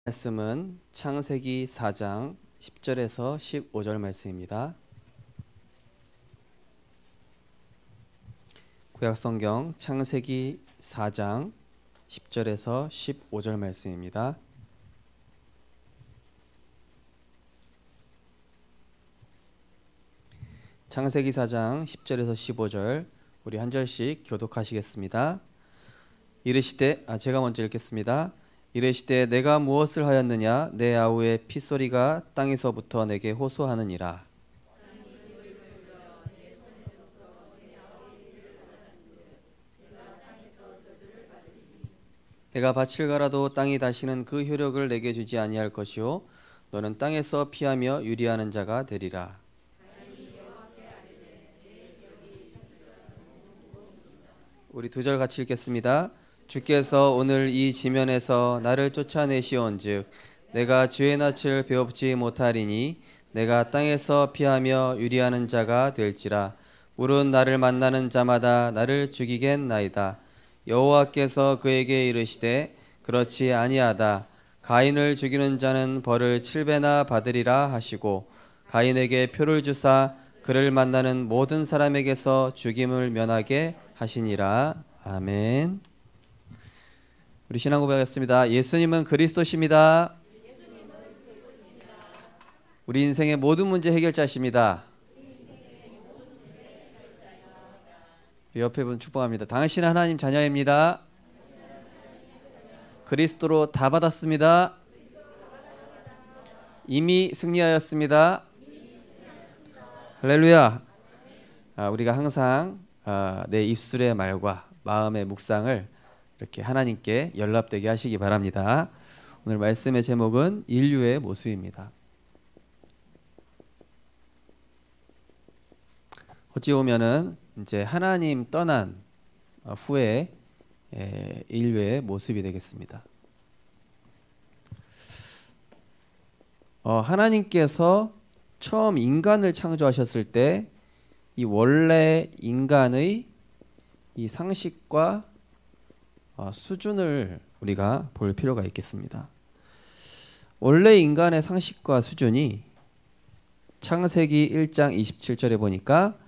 말씀은 창세기 4장 10절에서 15절 말씀입니다. 구약성경 창세기 4장 10절에서 15절 말씀입니다. 창세기 4장 10절에서 15절 우리 한 절씩 교독하시겠습니다. 이르시되 제가 먼저 읽겠습니다. 이르시되 내가 무엇을 하였느냐 내 아우의 핏소리가 땅에서부터 내게 호소하느니라. 내가 밭을 갈아도 땅이 다시는 그 효력을 내게 주지 아니할 것이요 너는 땅에서 피하며 유리하는 자가 되리라. 우리 두 절 같이 읽겠습니다. 주께서 오늘 이 지면에서 나를 쫓아내시온즉 내가 주의 낯을 배웁지 못하리니 내가 땅에서 피하며 유리하는 자가 될지라. 물은 나를 만나는 자마다 나를 죽이겠나이다. 여호와께서 그에게 이르시되 그렇지 아니하다. 가인을 죽이는 자는 벌을 7배나 받으리라 하시고 가인에게 표를 주사 그를 만나는 모든 사람에게서 죽임을 면하게 하시니라. 아멘. 우리 신앙 고백하겠습니다. 예수님은 그리스도십니다. 우리 인생의 모든 문제 해결자십니다. 옆에 분 축복합니다. 당신은 하나님 자녀입니다. 그리스도로 다 받았습니다. 이미 승리하였습니다. 할렐루야. 우리가 항상 내 입술의 말과 마음의 묵상을 이렇게 하나님께 연락되게 하시기 바랍니다. 오늘 말씀의 제목은 인류의 모습입니다. 어찌 보면은 이제 하나님 떠난 후에 인류의 모습이 되겠습니다. 하나님께서 처음 인간을 창조하셨을 때 이 원래 인간의 이 상식과 수준을 우리가 볼 필요가 있겠습니다. 원래 인간의 상식과 수준이 창세기 1장 27절에 보니까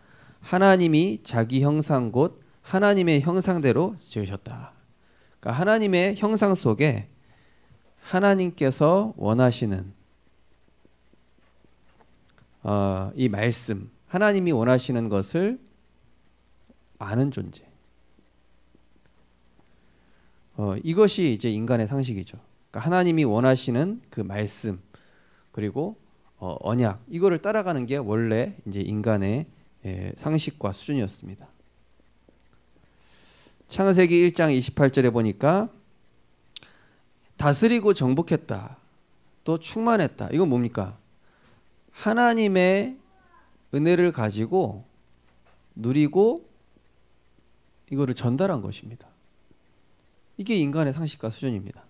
하나님이 자기 형상 곧 하나님의 형상대로 지으셨다. 그러니까 하나님의 형상 속에 하나님께서 원하시는 이 말씀, 하나님이 원하시는 것을 아는 존재. 이것이 이제 인간의 상식이죠. 그러니까 하나님이 원하시는 그 말씀 그리고 언약 이거를 따라가는 게 원래 이제 인간의 상식과 수준이었습니다. 창세기 1장 28절에 보니까 다스리고 정복했다. 또 충만했다. 이건 뭡니까? 하나님의 은혜를 가지고 누리고 이거를 전달한 것입니다. 이게 인간의 상식과 수준입니다.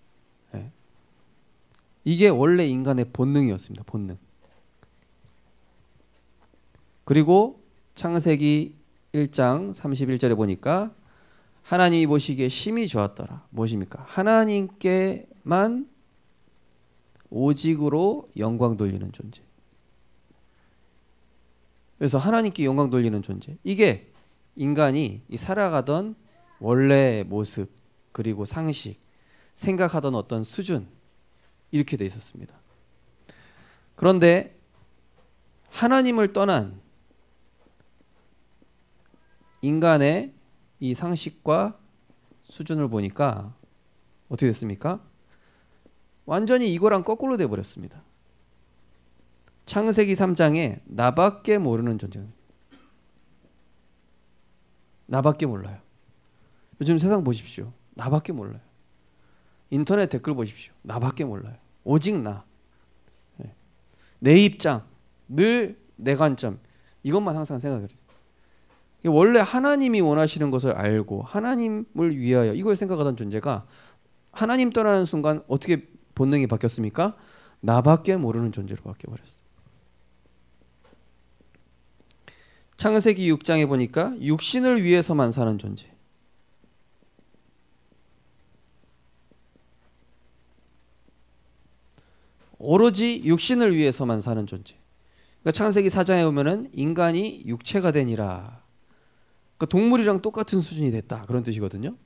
이게 원래 인간의 본능이었습니다. 본능. 그리고 창세기 1장 31절에 보니까 하나님이 보시기에 심히 좋았더라. 무엇입니까? 하나님께만 오직으로 영광 돌리는 존재. 그래서 하나님께 영광 돌리는 존재. 이게 인간이 살아가던 원래의 모습 그리고 상식, 생각하던 어떤 수준 이렇게 돼 있었습니다. 그런데 하나님을 떠난 인간의 이 상식과 수준을 보니까 어떻게 됐습니까? 완전히 이거랑 거꾸로 돼 버렸습니다. 창세기 3장에 나밖에 모르는 존재입니다. 나밖에 몰라요. 요즘 세상 보십시오. 나밖에 몰라요. 인터넷 댓글 보십시오. 나밖에 몰라요. 오직 나. 내 입장, 늘 내 관점 이것만 항상 생각을 해요. 원래 하나님이 원하시는 것을 알고 하나님을 위하여 이걸 생각하던 존재가 하나님 떠나는 순간 어떻게 본능이 바뀌었습니까? 나밖에 모르는 존재로 바뀌어버렸어요. 창세기 6장에 보니까 육신을 위해서만 사는 존재. 오로지 육신을 위해서만 사는 존재. 그러니까 창세기 4장에 보면은 인간이 육체가 되니라. 그러니까 동물이랑 똑같은 수준이 됐다. 그런 뜻이거든요.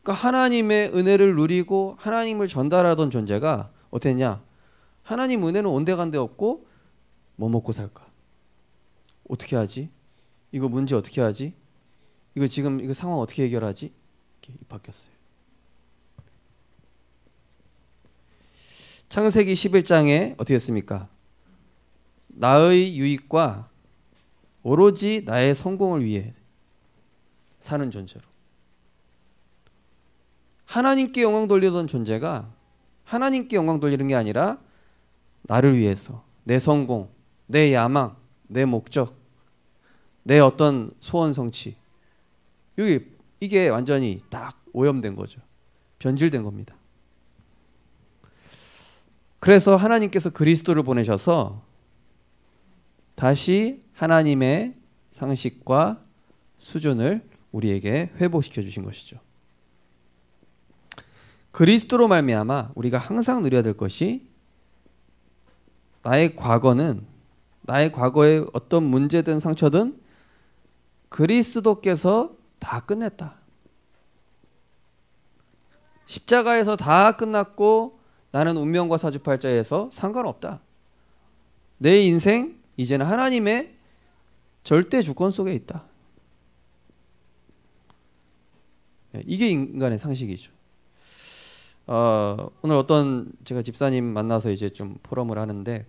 그러니까 하나님의 은혜를 누리고 하나님을 전달하던 존재가 어떻게 했냐? 하나님 은혜는 온데간데 없고 뭐 먹고 살까? 어떻게 하지? 이거 문제 어떻게 하지? 이거 지금 이거 상황 어떻게 해결하지? 이렇게 바뀌었어요. 창세기 11장에 어떻게 했습니까? 나의 유익과 오로지 나의 성공을 위해 사는 존재로. 하나님께 영광 돌리던 존재가 하나님께 영광 돌리는 게 아니라 나를 위해서 내 성공, 내 야망, 내 목적, 내 어떤 소원 성취. 이게 완전히 딱 오염된 거죠. 변질된 겁니다. 그래서 하나님께서 그리스도를 보내셔서 다시 하나님의 상식과 수준을 우리에게 회복시켜 주신 것이죠. 그리스도로 말미암아 우리가 항상 누려야 될 것이 나의 과거의 어떤 문제든 상처든 그리스도께서 다 끝냈다. 십자가에서 다 끝났고 나는 운명과 사주팔자에서 상관없다. 내 인생 이제는 하나님의 절대 주권 속에 있다. 이게 인간의 상식이죠. 오늘 어떤 제가 집사님 만나서 이제 좀 포럼을 하는데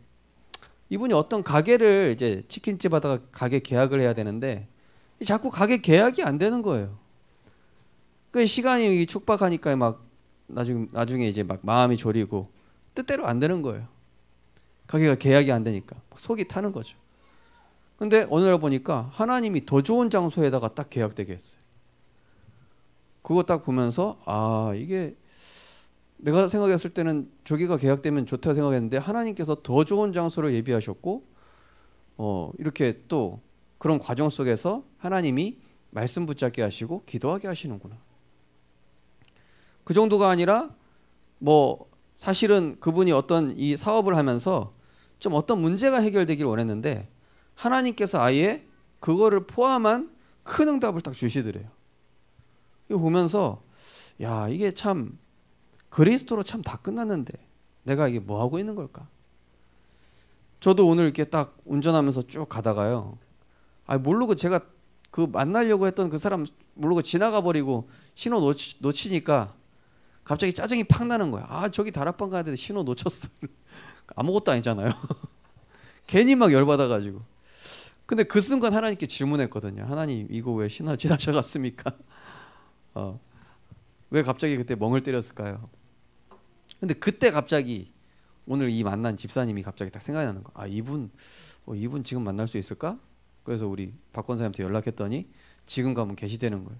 이분이 어떤 가게를 이제 치킨집 하다가 가게 계약을 해야 되는데 자꾸 가게 계약이 안 되는 거예요. 그 시간이 촉박하니까 막 나중에 이제 막 마음이 졸이고 뜻대로 안 되는 거예요. 가게가 계약이 안 되니까 속이 타는 거죠. 근데 어느 날 보니까 하나님이 더 좋은 장소에다가 딱 계약되게 했어요. 그거 딱 보면서 이게 내가 생각했을 때는 저기가 계약되면 좋다고 생각했는데 하나님께서 더 좋은 장소를 예비하셨고 이렇게 또 그런 과정 속에서 하나님이 말씀 붙잡게 하시고 기도하게 하시는구나. 그 정도가 아니라 뭐 사실은 그분이 어떤 이 사업을 하면서 좀 어떤 문제가 해결되길 원했는데 하나님께서 아예 그거를 포함한 큰 응답을 딱 주시더래요. 이거 보면서 야, 이게 참 그리스도로 참 다 끝났는데 내가 이게 뭐 하고 있는 걸까? 저도 오늘 이렇게 딱 운전하면서 쭉 가다가요. 모르고 제가 그 만나려고 했던 그 사람 모르고 지나가 버리고 신호 놓치니까 갑자기 짜증이 팍 나는 거야. 저기 다락방 가야 되는데 신호 놓쳤어. 아무것도 아니잖아요. 괜히 막 열받아가지고. 근데 그 순간 하나님께 질문했거든요. 하나님 이거 왜 신호 지나쳐갔습니까? 왜 갑자기 그때 멍을 때렸을까요? 근데 그때 갑자기 오늘 이 만난 집사님이 갑자기 딱 생각이 나는 거야. 이분 지금 만날 수 있을까? 그래서 우리 박 권사님한테 연락했더니 지금 가면 계시되는 거예요.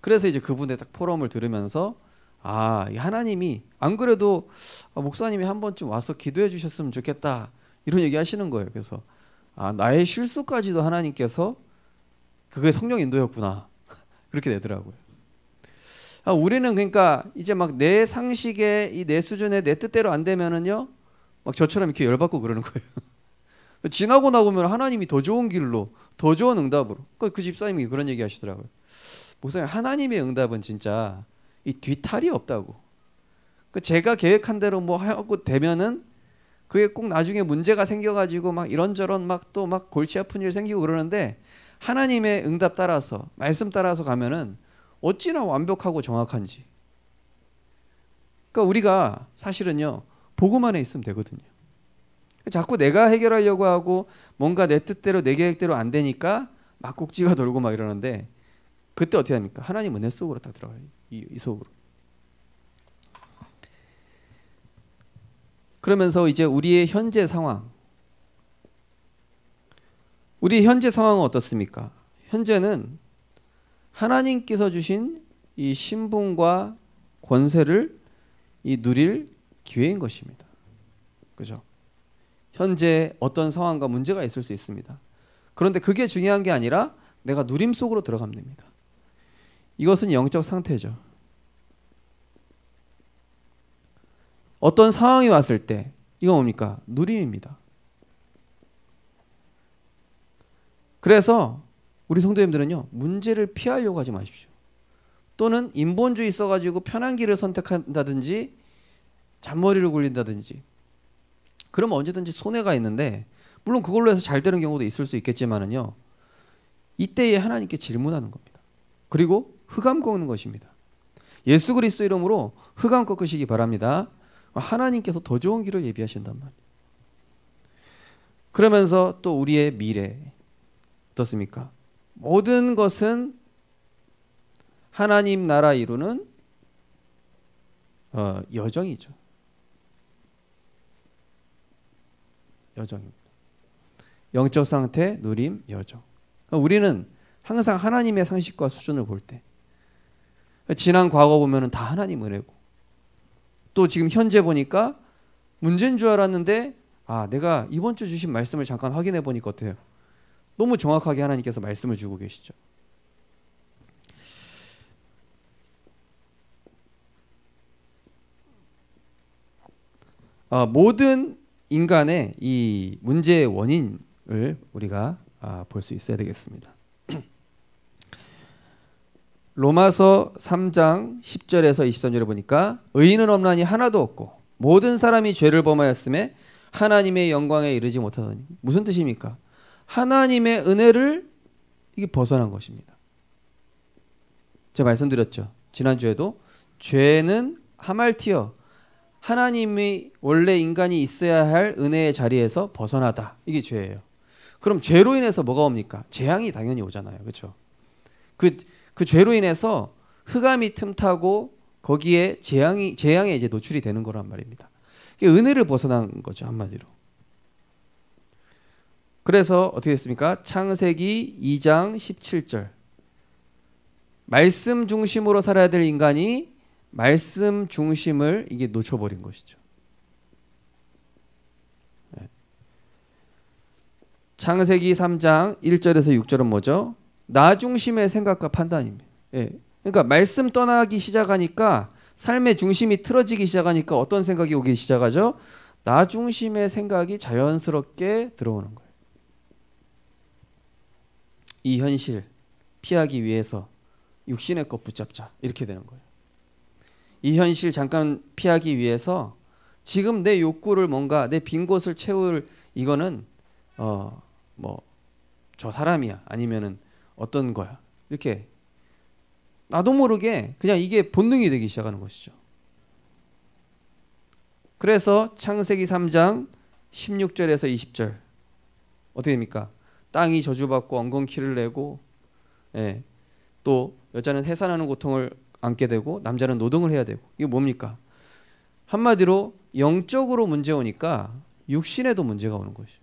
그래서 이제 그분의 딱 포럼을 들으면서 하나님이 안 그래도 목사님이 한 번쯤 와서 기도해 주셨으면 좋겠다 이런 얘기 하시는 거예요. 그래서 나의 실수까지도 하나님께서 그게 성령 인도였구나 그렇게 되더라고요. 우리는 그러니까 이제 막 내 상식에 이 내 수준에 내 뜻대로 안 되면은요 막 저처럼 이렇게 열받고 그러는 거예요. 지나고 나보면 하나님이 더 좋은 길로 더 좋은 응답으로 그 집사님이 그런 얘기 하시더라고요. 목사님 하나님의 응답은 진짜 이 뒤탈이 없다고. 제가 계획한 대로 뭐 하고 되면은 그게 꼭 나중에 문제가 생겨가지고 막 이런저런 막 또 막 골치 아픈 일 생기고 그러는데 하나님의 응답 따라서 말씀 따라서 가면은 어찌나 완벽하고 정확한지. 그러니까 우리가 사실은요 복음 안에 있으면 되거든요. 자꾸 내가 해결하려고 하고 뭔가 내 뜻대로 내 계획대로 안 되니까 막 꼭지가 돌고 막 이러는데 그때 어떻게 합니까? 하나님 은혜 속으로 딱 들어가요. 이 속으로. 그러면서 이제 우리의 현재 상황은 어떻습니까? 현재는 하나님께서 주신 이 신분과 권세를 누릴 기회인 것입니다. 그죠? 현재 어떤 상황과 문제가 있을 수 있습니다. 그런데 그게 중요한 게 아니라 내가 누림 속으로 들어가면 됩니다. 이것은 영적 상태죠. 어떤 상황이 왔을 때 이거 뭡니까? 누림입니다. 그래서 우리 성도님들은요, 문제를 피하려고 하지 마십시오. 또는 인본주의 써가지고 편한 길을 선택한다든지 잔머리를 굴린다든지 그러면 언제든지 손해가 있는데, 물론 그걸로 해서 잘 되는 경우도 있을 수 있겠지만은요, 이때에 하나님께 질문하는 겁니다. 그리고 흑암 꺾는 것입니다. 예수 그리스도 이름으로 흑암 꺾으시기 바랍니다. 하나님께서 더 좋은 길을 예비하신단 말이에요. 그러면서 또 우리의 미래 어떻습니까? 모든 것은 하나님 나라 이루는 여정이죠. 여정입니다. 영적 상태, 누림, 여정. 우리는 항상 하나님의 상식과 수준을 볼 때, 지난 과거 보면은 다 하나님 은혜고, 또 지금 현재 보니까 문제인 줄 알았는데, 내가 이번 주 주신 말씀을 잠깐 확인해 보니까 어때요? 너무 정확하게 하나님께서 말씀을 주고 계시죠. 모든 인간의 이 문제의 원인을 우리가 볼 수 있어야 되겠습니다. 로마서 3장 10절에서 23절에 보니까 의인은 없나니 하나도 없고 모든 사람이 죄를 범하였음에 하나님의 영광에 이르지 못하더니, 무슨 뜻입니까? 하나님의 은혜를 이게 벗어난 것입니다. 제가 말씀드렸죠. 지난주에도 죄는 하말티어, 하나님이 원래 인간이 있어야 할 은혜의 자리에서 벗어나다. 이게 죄예요. 그럼 죄로 인해서 뭐가 옵니까? 재앙이 당연히 오잖아요. 그렇죠? 그 죄로 인해서 흑암이 틈타고 거기에 재앙에 이제 노출이 되는 거란 말입니다. 은혜를 벗어난 거죠, 한마디로. 그래서 어떻게 됐습니까? 창세기 2장 17절. 말씀 중심으로 살아야 될 인간이 말씀 중심을 이게 놓쳐버린 것이죠. 창세기 3장 1절에서 6절은 뭐죠? 나 중심의 생각과 판단입니다. 그러니까 말씀 떠나기 시작하니까, 삶의 중심이 틀어지기 시작하니까 어떤 생각이 오기 시작하죠? 나 중심의 생각이 자연스럽게 들어오는 거예요. 이 현실 피하기 위해서 육신의 것 붙잡자, 이렇게 되는 거예요. 이 현실 잠깐 피하기 위해서 지금 내 욕구를 뭔가 내 빈 곳을 채울, 이거는 저 사람이야, 아니면은 어떤 거야, 이렇게 나도 모르게 그냥 이게 본능이 되기 시작하는 것이죠. 그래서 창세기 3장 16절에서 20절 어떻게 됩니까? 땅이 저주받고 엉겅퀴를 내고, 또 여자는 해산하는 고통을 안게 되고 남자는 노동을 해야 되고, 이게 뭡니까? 한마디로 영적으로 문제 오니까 육신에도 문제가 오는 것이죠.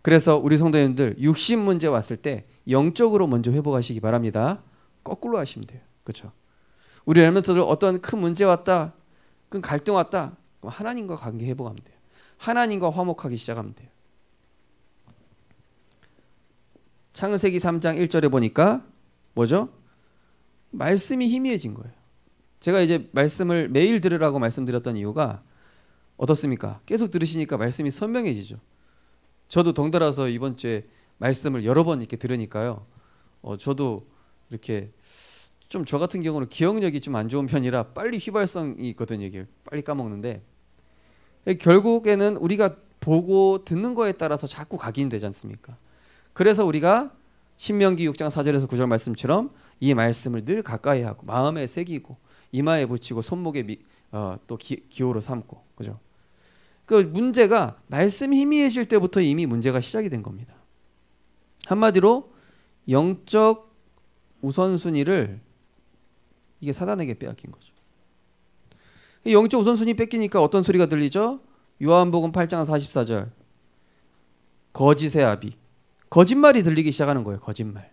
그래서 우리 성도님들 육신 문제 왔을 때 영적으로 먼저 회복하시기 바랍니다. 거꾸로 하시면 돼요. 그렇죠? 우리 렘넌트들 어떤 큰 문제 왔다, 큰 갈등 왔다, 그럼 하나님과 관계 회복하면 돼요. 하나님과 화목하기 시작하면 돼요. 창세기 3장 1절에 보니까 뭐죠? 말씀이 희미해진 거예요. 제가 이제 말씀을 매일 들으라고 말씀드렸던 이유가 어떻습니까? 계속 들으시니까 말씀이 선명해지죠. 저도 덩달아서 이번 주에 말씀을 여러 번 이렇게 들으니까요, 저도 이렇게 좀 저 같은 경우는 기억력이 좀 안 좋은 편이라 빨리 휘발성이 있거든요. 이게 빨리 까먹는데, 결국에는 우리가 보고 듣는 거에 따라서 자꾸 각인되지 않습니까? 그래서 우리가 신명기 6장 4절에서 9절 말씀처럼 이 말씀을 늘 가까이 하고 마음에 새기고 이마에 붙이고 손목에 또 기호로 삼고, 그죠? 그 문제가 말씀이 희미해질 때부터 이미 문제가 시작이 된 겁니다. 한마디로 영적 우선순위를 이게 사단에게 빼앗긴 거죠. 영적 우선순위 뺏기니까 어떤 소리가 들리죠? 요한복음 8장 44절. 거짓의 아비. 거짓말이 들리기 시작하는 거예요. 거짓말.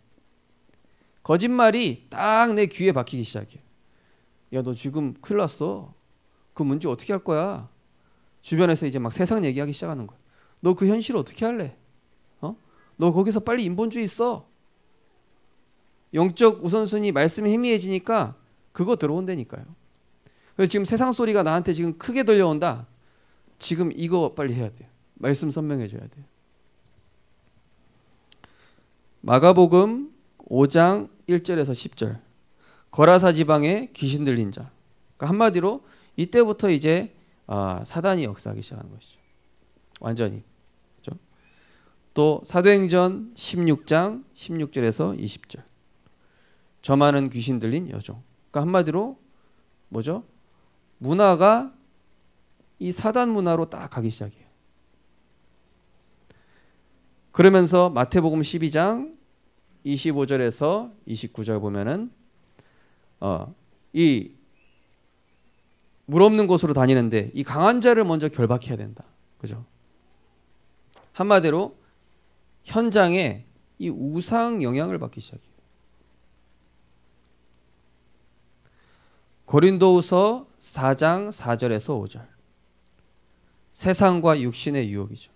거짓말이 딱 내 귀에 박히기 시작해요. 야, 너 지금 큰일 났어. 그 문제 어떻게 할 거야? 주변에서 이제 막 세상 얘기하기 시작하는 거야. 너 그 현실 어떻게 할래? 너 거기서 빨리 인본주의 써. 영적 우선순위 말씀이 희미해지니까 그거 들어온다니까요. 그래서 지금 세상 소리가 나한테 지금 크게 들려온다. 지금 이거 빨리 해야 돼요. 말씀 선명해 줘야 돼요. 마가복음 5장 1절에서 10절. 거라사 지방에 귀신 들린 자. 그러니까 한마디로 이때부터 이제 사단이 역사하기 시작하는 것이죠. 완전히. 그렇죠? 또 사도행전 16장 16절에서 20절. 저 많은 귀신 들린 여종. 그러니까 한마디로 뭐죠? 문화가 이 사단 문화로 딱 가기 시작해요. 그러면서 마태복음 12장 25절에서 29절 보면은 이 물 없는 곳으로 다니는데 이 강한 자를 먼저 결박해야 된다. 그죠? 한마디로 현장에 이 우상 영향을 받기 시작해요. 고린도후서 4장 4절에서 5절. 세상과 육신의 유혹이죠.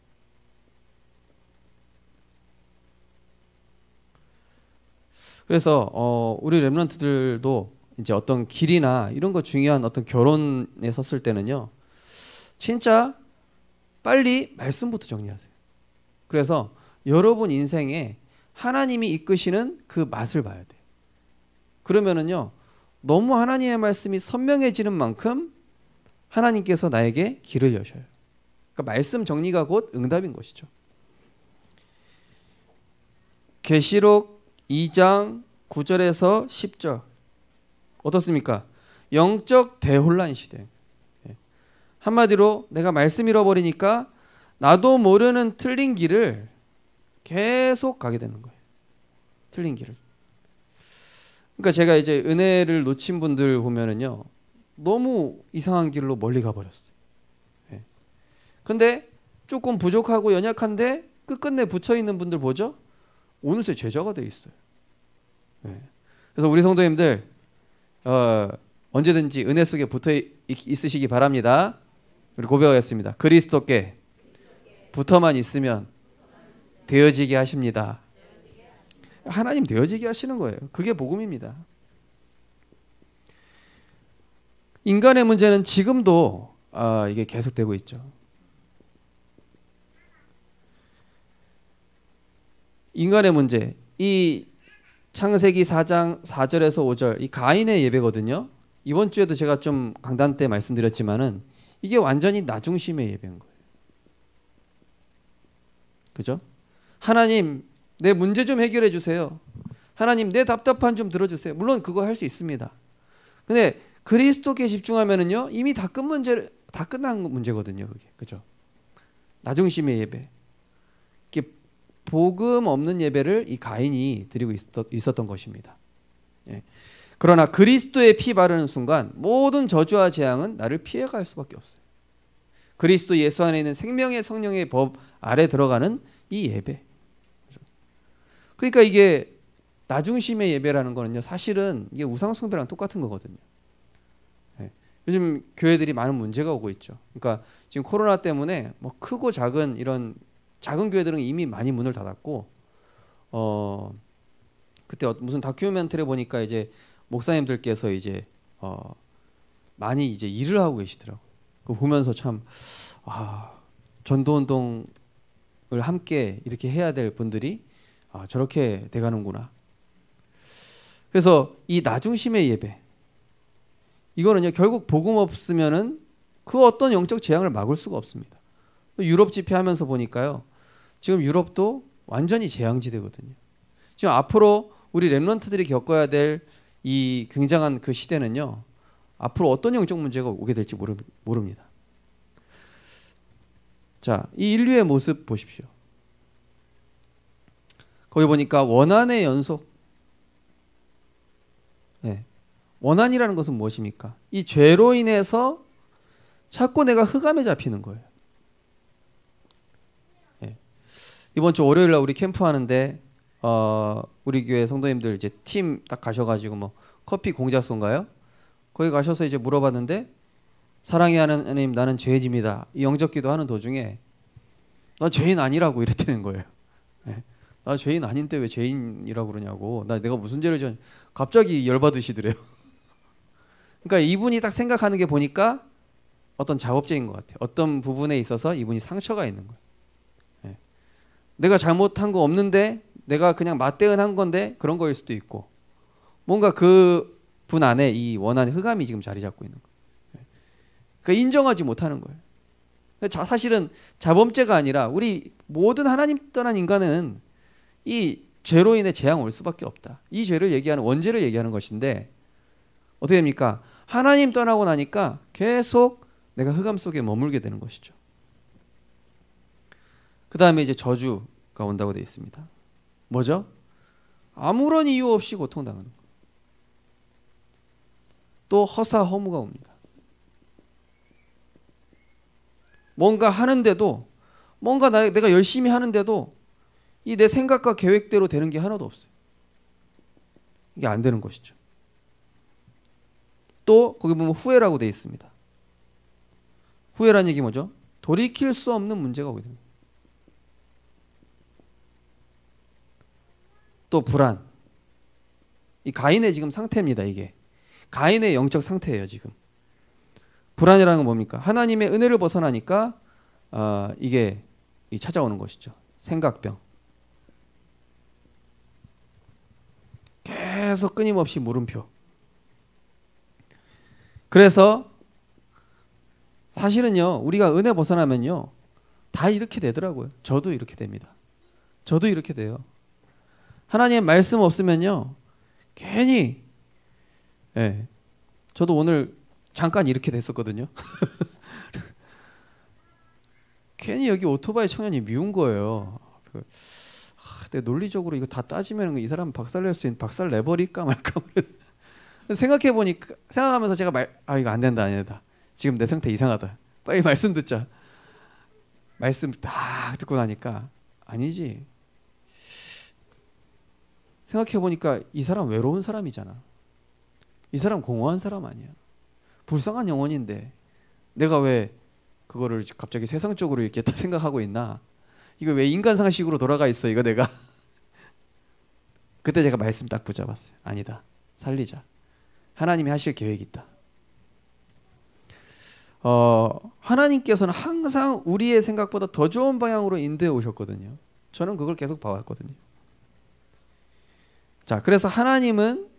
그래서 우리 렘넌트들도 이제 어떤 길이나 이런 거 중요한 어떤 결혼에 섰을 때는요, 진짜 빨리 말씀부터 정리하세요. 그래서 여러분 인생에 하나님이 이끄시는 그 맛을 봐야 돼요. 그러면은요, 너무 하나님의 말씀이 선명해지는 만큼 하나님께서 나에게 길을 여셔요. 그러니까 말씀 정리가 곧 응답인 것이죠. 계시록 2장 9절에서 10절. 어떻습니까? 영적 대혼란 시대. 한마디로 내가 말씀 잃어버리니까 나도 모르는 틀린 길을 계속 가게 되는 거예요. 틀린 길을. 그러니까 제가 이제 은혜를 놓친 분들 보면은요, 너무 이상한 길로 멀리 가버렸어요. 근데 조금 부족하고 연약한데 끝끝내 붙여있는 분들 보죠? 어느새 제자가 돼 있어요. 그래서 우리 성도님들 언제든지 은혜 속에 붙어 있으시기 바랍니다. 우리 고백하겠습니다. 그리스도께 붙어만 있으면 되어지게 하십니다. 하나님 되어지게 하시는 거예요. 그게 복음입니다. 인간의 문제는 지금도 이게 계속되고 있죠. 인간의 문제, 이 창세기 4장 4절에서 5절, 이 가인의 예배거든요. 이번 주에도 제가 좀 강단 때 말씀드렸지만은 이게 완전히 나 중심의 예배인 거예요. 그죠? 하나님, 내 문제 좀 해결해 주세요. 하나님, 내 답답한 좀 들어주세요. 물론 그거 할 수 있습니다. 근데 그리스도께 집중하면은요, 이미 다 끝난 문제거든요. 그게. 그죠? 나 중심의 예배. 복음 없는 예배를 이 가인이 드리고 있었던 것입니다. 그러나 그리스도의 피 바르는 순간 모든 저주와 재앙은 나를 피해갈 수밖에 없어요. 그리스도 예수 안에 있는 생명의 성령의 법 아래 들어가는 이 예배. 그러니까 이게 나 중심의 예배라는 거는요, 사실은 이게 우상 숭배랑 똑같은 거거든요. 요즘 교회들이 많은 문제가 오고 있죠. 그러니까 지금 코로나 때문에 뭐 크고 작은 이런 작은 교회들은 이미 많이 문을 닫았고, 그때 무슨 다큐멘터리 보니까 이제 목사님들께서 이제 많이 이제 일을 하고 계시더라고요. 그거 보면서 참 전도운동을 함께 이렇게 해야 될 분들이 저렇게 돼가는구나. 그래서 이 나중심의 예배, 이거는요 결국 복음 없으면은 그 어떤 영적 재앙을 막을 수가 없습니다. 유럽 집회하면서 보니까요, 지금 유럽도 완전히 재앙지대거든요. 지금 앞으로 우리 렘넌트들이 겪어야 될 이 굉장한 그 시대는요, 앞으로 어떤 영적 문제가 오게 될지 모릅니다. 자, 이 인류의 모습 보십시오. 거기 보니까 원한의 연속. 원한이라는 것은 무엇입니까? 이 죄로 인해서 자꾸 내가 흑암에 잡히는 거예요. 이번 주 월요일 날 우리 캠프 하는데 우리 교회 성도님들 이제 팀 딱 가셔가지고 뭐 커피 공작소인가요? 거기 가셔서 이제 물어봤는데, 사랑의 하나님, 나는 죄인입니다. 이 영접기도 하는 도중에 나 죄인 아니라고 이랬다는 거예요. 나 죄인 아닌데 왜 죄인이라고 그러냐고. 내가 무슨 죄를 갑자기 열받으시더래요. 그러니까 이분이 딱 생각하는 게 보니까 어떤 작업적인 것 같아요. 어떤 부분에 있어서 이분이 상처가 있는 거예요. 예. 내가 잘못한 거 없는데 내가 그냥 맞대응한 건데 그런 거일 수도 있고 뭔가 그 분 안에 이 원한의 흑암이 지금 자리 잡고 있는 거예요. 예. 그러니까 인정하지 못하는 거예요. 사실은 자범죄가 아니라 우리 모든 하나님 떠난 인간은 이 죄로 인해 재앙 올 수밖에 없다. 이 죄를 얘기하는 원죄를 얘기하는 것인데 어떻게 됩니까? 하나님 떠나고 나니까 계속 내가 흑암 속에 머물게 되는 것이죠. 그 다음에 이제 저주가 온다고 되어 있습니다. 뭐죠? 아무런 이유 없이 고통당하는 것. 또 허사 허무가 옵니다. 뭔가 하는데도 뭔가 내가 열심히 하는데도 이 내 생각과 계획대로 되는 게 하나도 없어요. 이게 안 되는 것이죠. 또 거기 보면 후회라고 되어 있습니다. 후회란 얘기 뭐죠? 돌이킬 수 없는 문제가 오게 됩니다. 또 불안. 이 가인의 지금 상태입니다. 이게 가인의 영적 상태예요. 지금 불안이라는 건 뭡니까? 하나님의 은혜를 벗어나니까 이게 찾아오는 것이죠. 생각병. 계속 끊임없이 물음표. 그래서 사실은요, 우리가 은혜 벗어나면요, 다 이렇게 되더라고요. 저도 이렇게 됩니다. 저도 이렇게 돼요. 하나님의 말씀 없으면요, 괜히, 예, 저도 오늘 잠깐 이렇게 됐었거든요. 괜히 여기 오토바이 청년이 미운 거예요. 근데 논리적으로 이거 다 따지면 이 사람 박살 낼 수 있는 박살 내버릴까 말까. 생각해 보니까 생각하면서 제가 이거 안 된다, 안 된다. 지금 내 상태 이상하다. 빨리 말씀 듣자. 말씀 딱 듣고 나니까 아니지. 생각해 보니까 이 사람 외로운 사람이잖아. 이 사람 공허한 사람 아니야. 불쌍한 영혼인데 내가 왜 그거를 갑자기 세상적으로 이렇게 다 생각하고 있나? 이거 왜 인간 상식으로 돌아가 있어? 이거 내가. 그때 제가 말씀 딱 붙잡았어요. 아니다. 살리자. 하나님이 하실 계획이 있다. 하나님께서는 항상 우리의 생각보다 더 좋은 방향으로 인도해 오셨거든요. 저는 그걸 계속 봐왔거든요. 자, 그래서 하나님은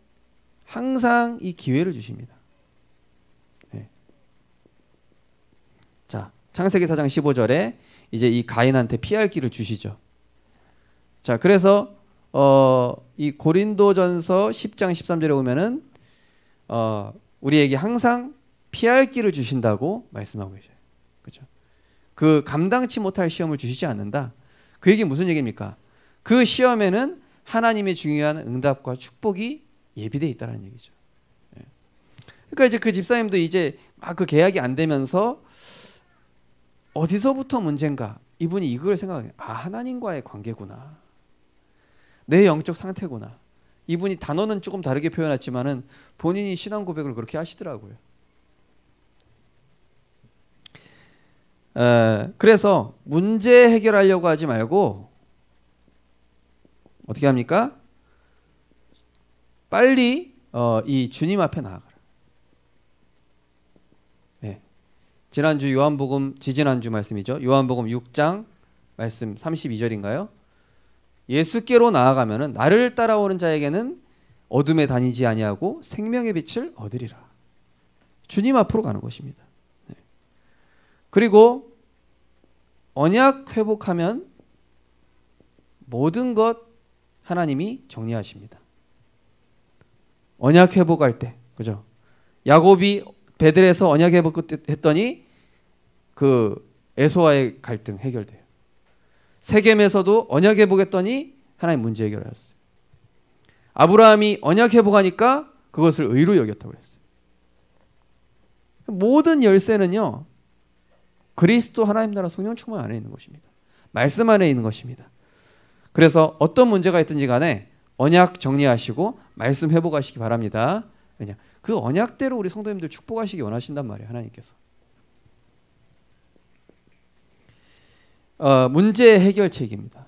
항상 이 기회를 주십니다. 네. 자, 창세기 4장 15절에 이제 이 가인한테 피할 길을 주시죠. 자, 그래서 이 고린도전서 10장 13절에 보면은 우리에게 항상 피할 길을 주신다고 말씀하고 계셔요. 그렇죠? 그 감당치 못할 시험을 주시지 않는다. 그 얘기 무슨 얘기입니까? 그 시험에는 하나님의 중요한 응답과 축복이 예비되어 있다는 얘기죠. 그러니까 이제 그 집사님도 이제 막 그 계약이 안 되면서 어디서부터 문제인가? 이분이 이걸 생각해요. 하나님과의 관계구나. 내 영적 상태구나. 이분이 단어는 조금 다르게 표현했지만은 본인이 신앙 고백을 그렇게 하시더라고요. 그래서 문제 해결하려고 하지 말고 어떻게 합니까? 빨리 이 주님 앞에 나아가라. 네. 지난주 요한복음, 지지난주 말씀이죠. 요한복음 6장 말씀 32절인가요? 예수께로 나아가면은 나를 따라오는 자에게는 어둠에 다니지 아니하고 생명의 빛을 얻으리라. 주님 앞으로 가는 것입니다. 네. 그리고 언약 회복하면 모든 것 하나님이 정리하십니다. 언약 회복할 때, 그죠? 야곱이 베들에서 언약 회복했더니 그 에서와의 갈등 해결돼요. 세겜에서도 언약 회복했더니 하나님 문제 해결하셨어요. 아브라함이 언약 회복하니까 그것을 의로 여겼다고 그랬어요. 모든 열쇠는요, 그리스도 하나님 나라 성령 충만 안에 있는 것입니다. 말씀 안에 있는 것입니다. 그래서 어떤 문제가 있든지 간에 언약 정리하시고 말씀 회복하시기 바랍니다. 왜냐? 그 언약대로 우리 성도님들 축복하시기 원하신단 말이에요. 하나님께서. 문제 해결책입니다.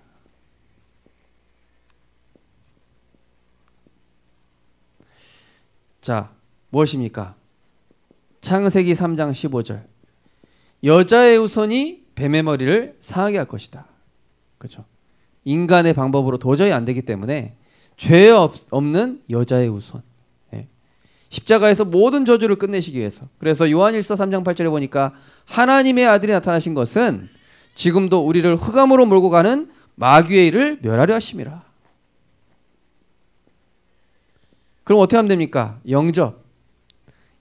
자, 무엇입니까? 창세기 3장 15절. 여자의 후손이 뱀의 머리를 상하게 할 것이다. 그렇죠? 인간의 방법으로 도저히 안 되기 때문에 죄 없는 여자의 후손. 예. 십자가에서 모든 저주를 끝내시기 위해서. 그래서 요한일서 3장 8절에 보니까 하나님의 아들이 나타나신 것은 지금도 우리를 흑암으로 몰고 가는 마귀의 일을 멸하려 하심이라. 그럼 어떻게 하면 됩니까?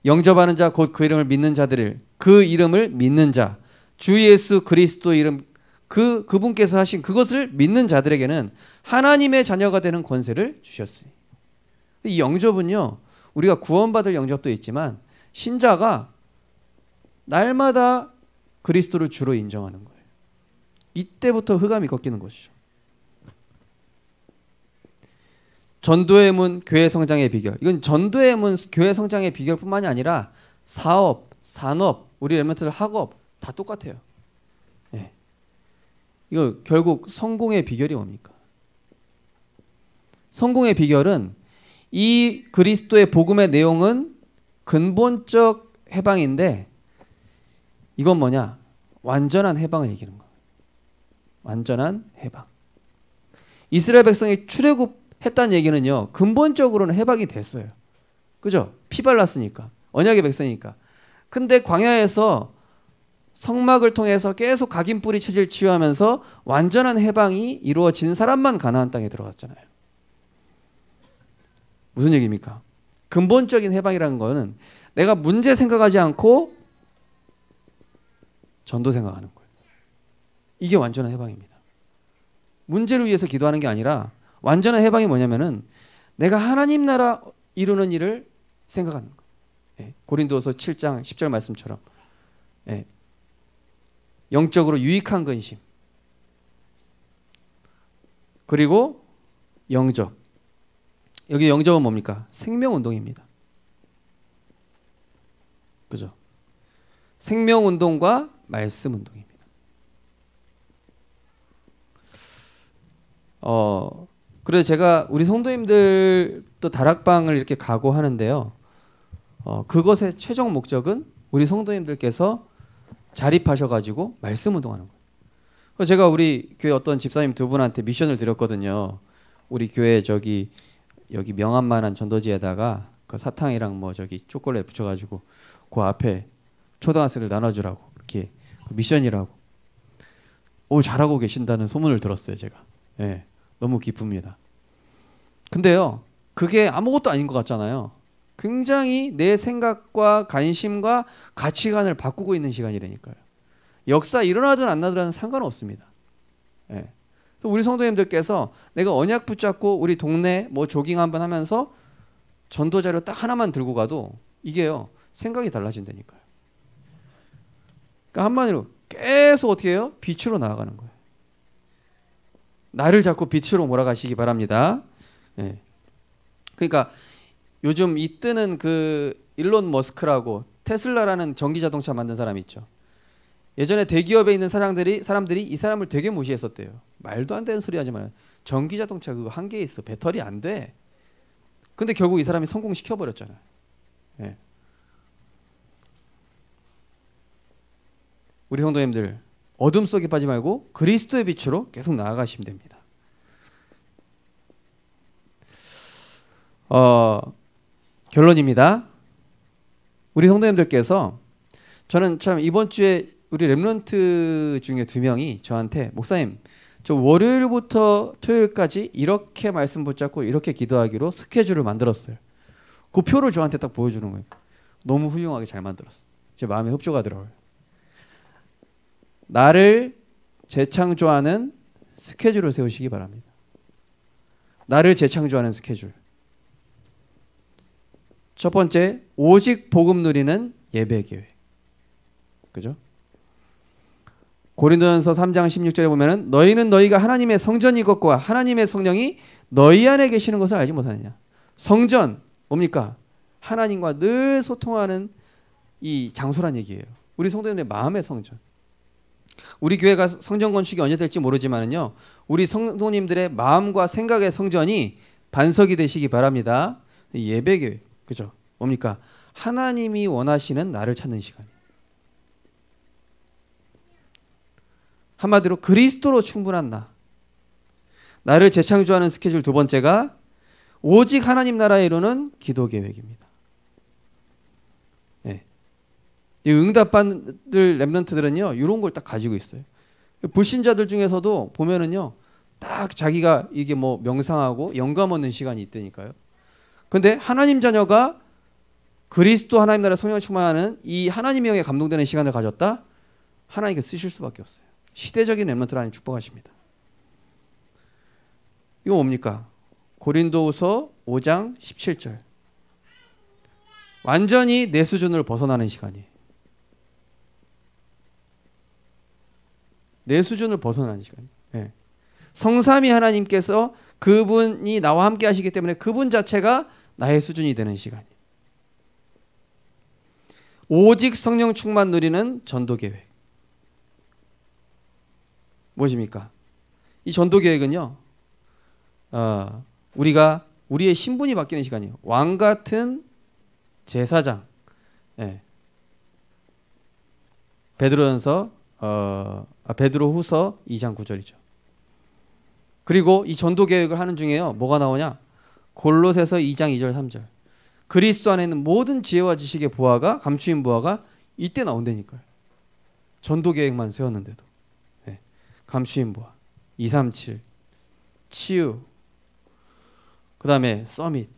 영접하는 자, 곧 그 이름을 믿는 자들을, 그 이름을 믿는 자, 주 예수 그리스도 이름, 그분께서 하신 그것을 믿는 자들에게는 하나님의 자녀가 되는 권세를 주셨으니. 이 영접은요, 우리가 구원받을 영접도 있지만 신자가 날마다 그리스도를 주로 인정하는 거예요. 이때부터 흑암이 꺾이는 것이죠. 전도의 문, 교회 성장의 비결. 이건 전도의 문, 교회 성장의 비결뿐만이 아니라 사업, 산업, 우리 렘넌트들 학업 다 똑같아요. 네. 이거 결국 성공의 비결이 뭡니까? 성공의 비결은 이 그리스도의 복음의 내용은 근본적 해방인데 이건 뭐냐? 완전한 해방을 얘기하는 거예요. 완전한 해방. 이스라엘 백성이 출애굽했다는 얘기는요, 근본적으로는 해방이 됐어요. 그죠? 피 발랐으니까. 언약의 백성이니까. 근데 광야에서 성막을 통해서 계속 각인뿌리 체질 치유하면서 완전한 해방이 이루어진 사람만 가나안 땅에 들어갔잖아요. 무슨 얘기입니까? 근본적인 해방이라는 거는 내가 문제 생각하지 않고 전도 생각하는 거예요. 이게 완전한 해방입니다. 문제를 위해서 기도하는 게 아니라 완전한 해방이 뭐냐면은 내가 하나님 나라 이루는 일을 생각하는 거예요. 예, 고린도서 7장 10절 말씀처럼 예, 영적으로 유익한 근심, 그리고 영접. 여기 영접은 뭡니까? 생명운동입니다. 그죠? 생명운동과 말씀운동입니다. 그래서 제가 우리 성도님들 또 다락방을 이렇게 가고 하는데요. 그것의 최종 목적은 우리 성도님들께서 자립하셔가지고 말씀 운동하는 거예요. 그래서 제가 우리 교회 어떤 집사님 두 분한테 미션을 드렸거든요. 우리 교회 여기 명함만한 전도지에다가 그 사탕이랑 뭐 저기 초콜릿 붙여가지고 그 앞에 초등학생들 나눠주라고 이렇게 미션이라고. 오, 잘하고 계신다는 소문을 들었어요, 제가. 예, 너무 기쁩니다. 근데요, 그게 아무것도 아닌 것 같잖아요. 굉장히 내 생각과 관심과 가치관을 바꾸고 있는 시간이라니까요. 역사 일어나든 안 나든 상관없습니다. 예. 우리 성도님들께서 내가 언약 붙잡고 우리 동네 뭐 조깅 한번 하면서 전도 자료 딱 하나만 들고 가도 이게요, 생각이 달라진다니까요. 그러니까 한마디로 계속 어떻게 해요? 빛으로 나아가는 거예요. 나를 자꾸 빛으로 몰아가시기 바랍니다. 예. 그러니까 요즘 이 뜨는 그 일론 머스크라고 테슬라라는 전기 자동차 만든 사람이 있죠. 예전에 대기업에 있는 사람들이 이 사람을 되게 무시했었대요. 말도 안 되는 소리 하지 마요. 전기 자동차 그거 한계에 있어. 배터리 안 돼. 근데 결국 이 사람이 성공시켜 버렸잖아요. 예. 우리 성도님들 어둠 속에 빠지지 말고 그리스도의 빛으로 계속 나아가시면 됩니다. 결론입니다. 우리 성도님들께서, 저는 참 이번 주에 우리 렘넌트 중에 2명이 저한테, 목사님 저 월요일부터 토요일까지 이렇게 말씀 붙잡고 이렇게 기도하기로 스케줄을 만들었어요. 그 표를 저한테 딱 보여주는 거예요. 너무 훌륭하게 잘 만들었어. 제 마음에 흡조가 들어요. 나를 재창조하는 스케줄을 세우시기 바랍니다. 나를 재창조하는 스케줄. 첫 번째, 오직 복음 누리는 예배 계획. 그죠? 고린도전서 3장 16절에 보면은 너희는 너희가 하나님의 성전이 것과 하나님의 성령이 너희 안에 계시는 것을 알지 못하느냐. 성전 뭡니까? 하나님과 늘 소통하는 이 장소란 얘기예요. 우리 성도님의 마음의 성전. 우리 교회가 성전 건축이 언제 될지 모르지만은요, 우리 성도님들의 마음과 생각의 성전이 반석이 되시기 바랍니다. 예배 계획. 그죠? 뭡니까? 하나님이 원하시는 나를 찾는 시간이에요. 한마디로 그리스도로 충분한 나를 재창조하는 스케줄 두 번째가 오직 하나님 나라에 이루는 기도 계획입니다. 네. 이 응답받을 렘넌트들은요, 이런 걸 딱 가지고 있어요. 불신자들 중에서도 보면은요, 딱 자기가 이게 뭐 명상하고 영감 얻는 시간이 있다니까요. 근데 하나님 자녀가 그리스도 하나님 나라 성령 충만하는 이 하나님의 영에 감동되는 시간을 가졌다? 하나님께 쓰실 수밖에 없어요. 시대적인 렘넌트를 하나님 축복하십니다. 이거 뭡니까? 고린도후서 5장 17절. 완전히 내 수준을 벗어나는 시간이에요. 내 수준을 벗어나는 시간이에요. 네. 성삼위 하나님께서 그분이 나와 함께 하시기 때문에 그분 자체가 나의 수준이 되는 시간이에요. 오직 성령 충만 누리는 전도 계획. 무엇입니까? 이 전도 계획은요, 우리가 우리의 신분이 바뀌는 시간이에요. 왕 같은 제사장. 예. 베드로후서 2장 9절이죠. 그리고 이 전도 계획을 하는 중에요, 뭐가 나오냐? 골로새서 2장 2절 3절. 그리스도 안에 있는 모든 지혜와 지식의 보화가, 감추인 보화가 이때 나온다니까요. 전도 계획만 세웠는데도. 네. 감추인 보화 237, 치유, 그 다음에 서밋.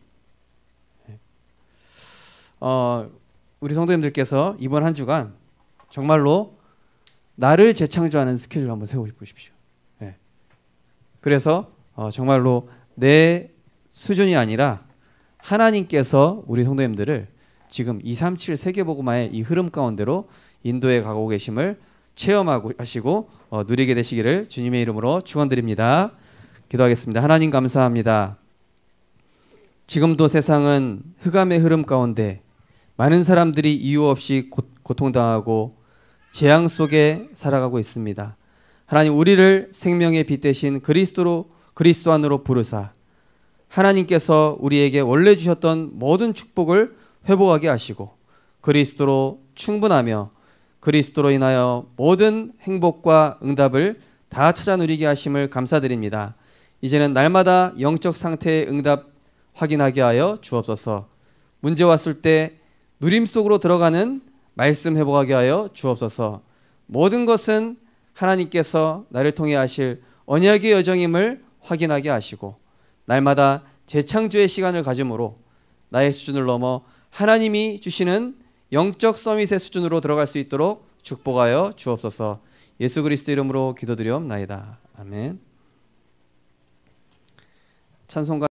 네. 우리 성도님들께서 이번 한 주간 정말로 나를 재창조하는 스케줄을 한번 세워보십시오. 네. 그래서 정말로 내 수준이 아니라 하나님께서 우리 성도님들을 지금 237 세계복음화의 이 흐름 가운데로 인도에 가고 계심을 체험하고 하시고 누리게 되시기를 주님의 이름으로 축원드립니다. 기도하겠습니다. 하나님 감사합니다. 지금도 세상은 흑암의 흐름 가운데 많은 사람들이 이유 없이 고통당하고 재앙 속에 살아가고 있습니다. 하나님, 우리를 생명의 빛 대신 그리스도 안으로 부르사 하나님께서 우리에게 원래 주셨던 모든 축복을 회복하게 하시고 그리스도로 충분하며 그리스도로 인하여 모든 행복과 응답을 다 찾아 누리게 하심을 감사드립니다. 이제는 날마다 영적 상태의 응답 확인하게 하여 주옵소서. 문제 왔을 때 누림 속으로 들어가는 말씀 회복하게 하여 주옵소서. 모든 것은 하나님께서 나를 통해 하실 언약의 여정임을 확인하게 하시고 날마다 재창조의 시간을 가짐으로 나의 수준을 넘어 하나님이 주시는 영적 서밋의 수준으로 들어갈 수 있도록 축복하여 주옵소서. 예수 그리스도 이름으로 기도드리옵나이다. 아멘. 찬송가